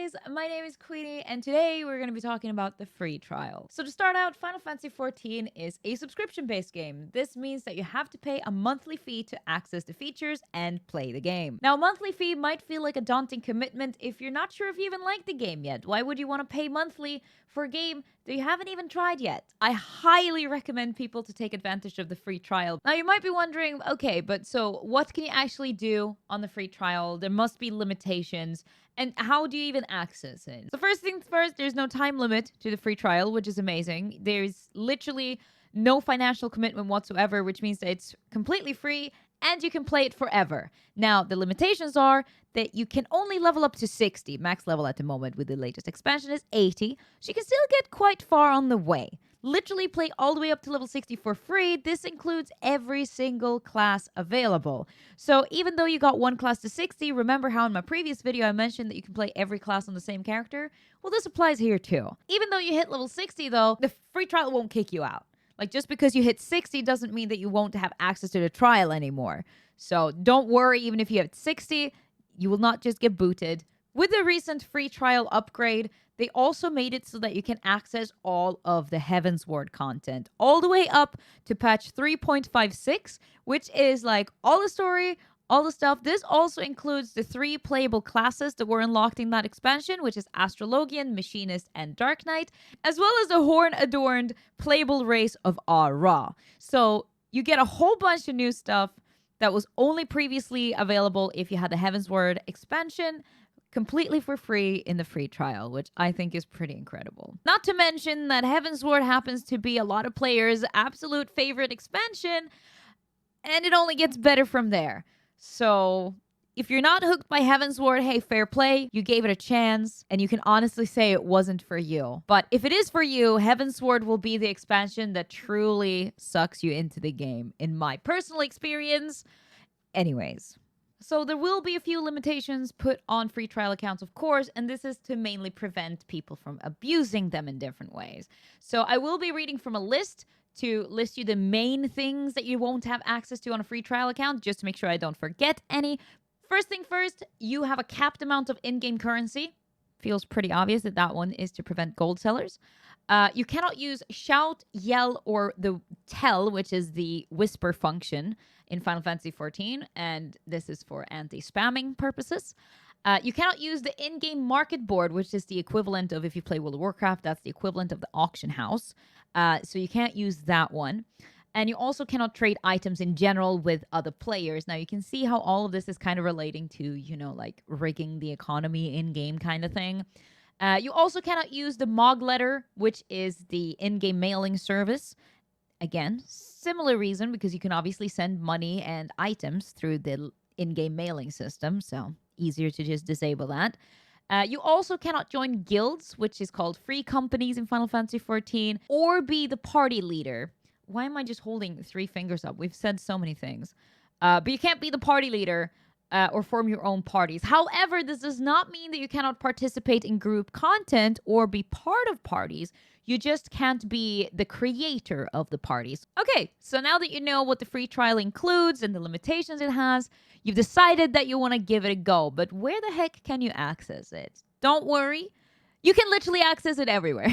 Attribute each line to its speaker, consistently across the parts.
Speaker 1: guys, my name is QueenE, and today we're going to be talking about the free trial. So to start out, Final Fantasy XIV is a subscription-based game. This means that you have to pay a monthly fee to access the features and play the game. Now, a monthly fee might feel like a daunting commitment if you're not sure if you even like the game yet. Why would you want to pay monthly for a game that you haven't even tried yet? I highly recommend people to take advantage of the free trial. Now, you might be wondering, okay, but so what can you actually do on the free trial? There must be limitations. And how do you even access it? So first things first, there's no time limit to the free trial, which is amazing. There's literally no financial commitment whatsoever, which means that it's completely free and you can play it forever. Now, the limitations are that you can only level up to 60. Max level at the moment with the latest expansion is 80. So you can still get quite far on the way. Literally play all the way up to level 60 for free. This includes every single class available. So even though you got one class to 60, remember how in my previous video I mentioned that you can play every class on the same character? Well, this applies here too. Even though you hit level 60 though, the free trial won't kick you out. Like, just because you hit 60 doesn't mean that you won't have access to the trial anymore. So don't worry, even if you hit 60, you will not just get booted. With the recent free trial upgrade, they also made it so that you can access all of the Heavensward content, all the way up to patch 3.56, which is like all the story, all the stuff. This also includes the 3 playable classes that were unlocked in that expansion, which is Astrologian, Machinist, and Dark Knight, as well as the horn-adorned playable race of Ra. So you get a whole bunch of new stuff that was only previously available if you had the Heavensward expansion, completely for free in the free trial, which I think is pretty incredible. Not to mention that Heavensward happens to be a lot of players' absolute favorite expansion, and it only gets better from there. So if you're not hooked by Heavensward, hey, fair play. You gave it a chance, and you can honestly say it wasn't for you. But if it is for you, Heavensward will be the expansion that truly sucks you into the game, in my personal experience. Anyways. So there will be a few limitations put on free trial accounts, of course, and this is to mainly prevent people from abusing them in different ways. So I will be reading from a list to list you the main things that you won't have access to on a free trial account, just to make sure I don't forget any. First thing first, you have a capped amount of in-game currency. Feels pretty obvious that that one is to prevent gold sellers. You cannot use shout, yell, or the tell, which is the whisper function in Final Fantasy XIV, and this is for anti-spamming purposes. You cannot use the in-game market board, which is the equivalent of, if you play World of Warcraft, that's the equivalent of the auction house. So you can't use that one. And you also cannot trade items in general with other players. Now, you can see how all of this is kind of relating to, you know, like rigging the economy in-game kind of thing. You also cannot use the Mog letter, which is the in-game mailing service. Again, similar reason, because you can obviously send money and items through the in-game mailing system, so easier to just disable that. You also cannot join guilds, which is called free companies in Final Fantasy XIV, or be the party leader. Why am I just holding 3 fingers up? We've said so many things. But you can't be the party leader or form your own parties. However, this does not mean that you cannot participate in group content or be part of parties. You just can't be the creator of the parties. Okay, so now that you know what the free trial includes and the limitations it has, you've decided that you want to give it a go. But where the heck can you access it? Don't worry. You can literally access it everywhere.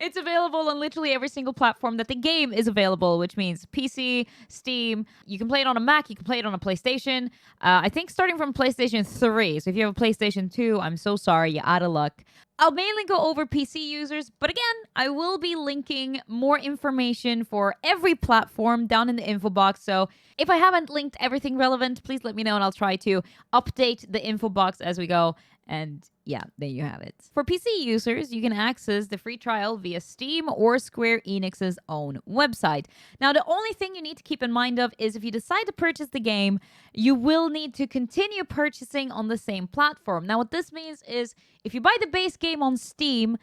Speaker 1: It's available on literally every single platform that the game is available, which means PC, Steam. You can play it on a Mac. You can play it on a PlayStation. I think starting from PlayStation 3. So if you have a PlayStation 2, I'm so sorry. You're out of luck. I'll mainly go over PC users, but again, I will be linking more information for every platform down in the info box. So if I haven't linked everything relevant, please let me know and I'll try to update the info box as we go. And yeah, there you have it. For PC users, you can access the free trial via Steam or Square Enix's own website. Now, the only thing you need to keep in mind of is if you decide to purchase the game, you will need to continue purchasing on the same platform. Now, what this means is if you buy the base game on Steam,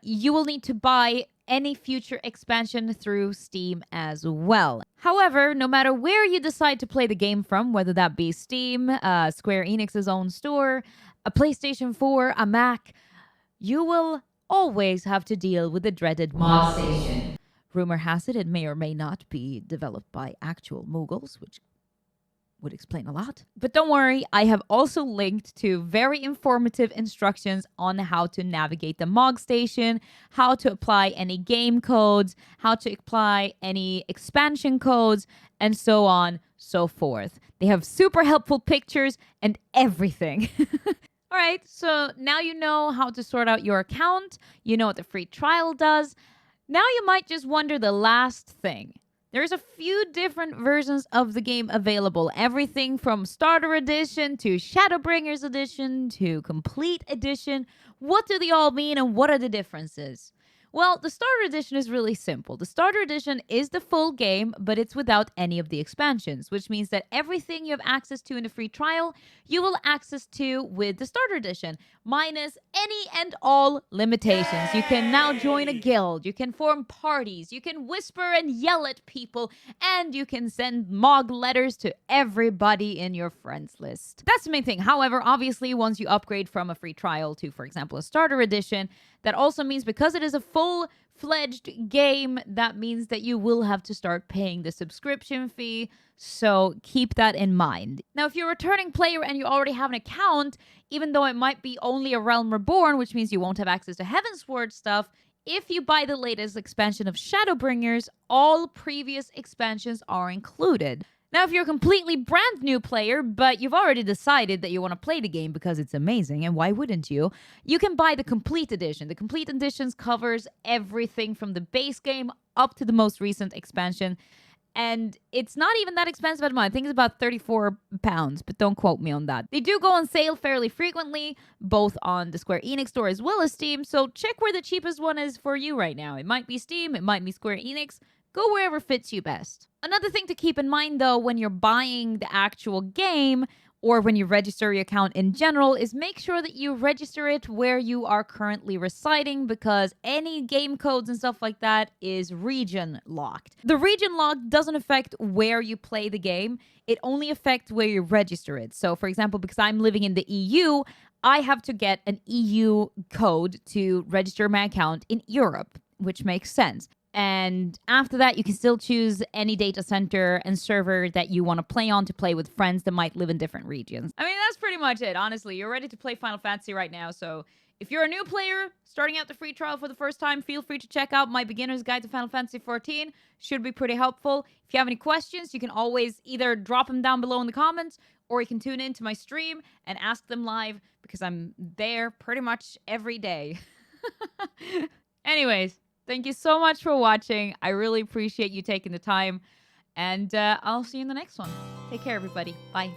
Speaker 1: you will need to buy any future expansion through Steam as well. However, no matter where you decide to play the game from, whether that be Steam, Square Enix's own store, a PlayStation 4, a Mac, you will always have to deal with the dreaded Mogstation. Rumor has it may or may not be developed by actual Mughals, which would explain a lot. But don't worry, I have also linked to very informative instructions on how to navigate the Mogstation, how to apply any game codes, how to apply any expansion codes, and so on, so forth. They have super helpful pictures and everything. All right, so now you know how to sort out your account, you know what the free trial does. Now you might just wonder the last thing. There's a few different versions of the game available. Everything from Starter Edition to Shadowbringers Edition to Complete Edition. What do they all mean and what are the differences? Well, the Starter Edition is really simple. The Starter Edition is the full game, but it's without any of the expansions, which means that everything you have access to in the free trial, you will access to with the Starter Edition, minus any and all limitations. You can now join a guild, you can form parties, you can whisper and yell at people, and you can send Mog letters to everybody in your friends list. That's the main thing. However, obviously, once you upgrade from a free trial to, for example, a Starter Edition, that also means because it is a full-fledged game, that means that you will have to start paying the subscription fee, so keep that in mind. Now, if you're a returning player and you already have an account, even though it might be only a Realm Reborn, which means you won't have access to Heavensward stuff, if you buy the latest expansion of Shadowbringers, all previous expansions are included. Now, if you're a completely brand new player, but you've already decided that you want to play the game because it's amazing, and why wouldn't you? You can buy the Complete Edition. The Complete Edition covers everything from the base game up to the most recent expansion. And it's not even that expensive at the moment. I think it's about £34, but don't quote me on that. They do go on sale fairly frequently, both on the Square Enix store as well as Steam, so check where the cheapest one is for you right now. It might be Steam, it might be Square Enix. Go wherever fits you best. Another thing to keep in mind, though, when you're buying the actual game or when you register your account in general is make sure that you register it where you are currently residing, because any game codes and stuff like that is region locked. The region lock doesn't affect where you play the game. It only affects where you register it. So, for example, because I'm living in the EU, I have to get an EU code to register my account in Europe, which makes sense. And after that, you can still choose any data center and server that you want to play with friends that might live in different regions. I mean, that's pretty much it. Honestly, you're ready to play Final Fantasy right now. So if you're a new player starting out the free trial for the first time, feel free to check out my beginner's guide to Final Fantasy XIV. Should be pretty helpful. If you have any questions, you can always either drop them down below in the comments, or you can tune into my stream and ask them live, because I'm there pretty much every day. Anyways, thank you so much for watching. I really appreciate you taking the time. And I'll see you in the next one. Take care, everybody. Bye.